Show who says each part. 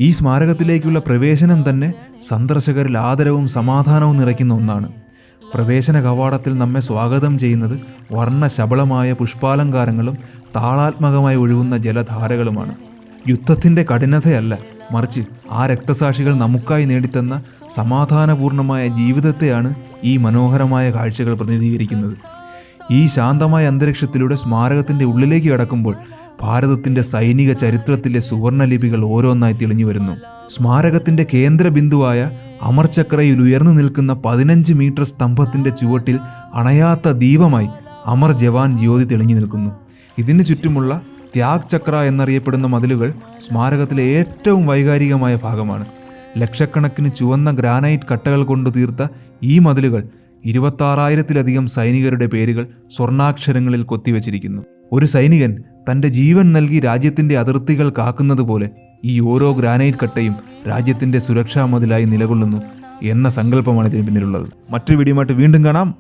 Speaker 1: ഈ സ്മാരകത്തിലേക്കുള്ള പ്രവേശനം തന്നെ സന്ദർശകരിൽ ആദരവും സമാധാനവും നിറയ്ക്കുന്ന ഒന്നാണ്. പ്രവേശന കവാടത്തിൽ നമ്മെ സ്വാഗതം ചെയ്യുന്നത് വർണ്ണശബളമായ പുഷ്പാലങ്കാരങ്ങളും താളാത്മകമായി ഒഴുകുന്ന ജലധാരകളുമാണ്. യുദ്ധത്തിൻ്റെ കഠിനതയല്ല, മറിച്ച് ആ രക്തസാക്ഷികൾ നമുക്കായി നേടിത്തന്ന സമാധാനപൂർണമായ ജീവിതത്തെയാണ് ഈ മനോഹരമായ കാഴ്ചകൾ പ്രതിനിധീകരിക്കുന്നത്. ഈ ശാന്തമായ അന്തരീക്ഷത്തിലൂടെ സ്മാരകത്തിൻ്റെ ഉള്ളിലേക്ക് കടക്കുമ്പോൾ ഭാരതത്തിൻ്റെ സൈനിക ചരിത്രത്തിലെ സുവർണലിപികൾ ഓരോന്നായി തെളിഞ്ഞു വരുന്നു. സ്മാരകത്തിൻ്റെ കേന്ദ്ര ബിന്ദുവായ അമർചക്രയിൽ ഉയർന്നു നിൽക്കുന്ന 15 മീറ്റർ സ്തംഭത്തിൻ്റെ ചുവട്ടിൽ അണയാത്ത ദീപമായി അമർ ജവാൻ ജ്യോതി തെളിഞ്ഞു നിൽക്കുന്നു. ഇതിന് ചുറ്റുമുള്ള ത്യാഗ് ചക്ര എന്നറിയപ്പെടുന്ന മതിലുകൾ സ്മാരകത്തിലെ ഏറ്റവും വൈകാരികമായ ഭാഗമാണ്. ലക്ഷക്കണക്കിന് ചുവന്ന ഗ്രാനൈറ്റ് കട്ടകൾ കൊണ്ട് തീർത്ത ഈ മതിലുകൾ 26,000-ലധികം സൈനികരുടെ പേരുകൾ സ്വർണ്ണാക്ഷരങ്ങളിൽ കൊത്തിവെച്ചിരിക്കുന്നു. ഒരു സൈനികൻ തൻ്റെ ജീവൻ നൽകി രാജ്യത്തിൻ്റെ അതിർത്തികൾ കാക്കുന്നത് പോലെ ഈ ഓരോ ഗ്രാനൈറ്റ് കട്ടയും രാജ്യത്തിൻ്റെ സുരക്ഷാ മതിലായി നിലകൊള്ളുന്നു എന്ന സങ്കല്പമാണ് ഇതിന് പിന്നിലുള്ളത്. മറ്റൊരു വീഡിയോയുമായിട്ട് വീണ്ടും കാണാം.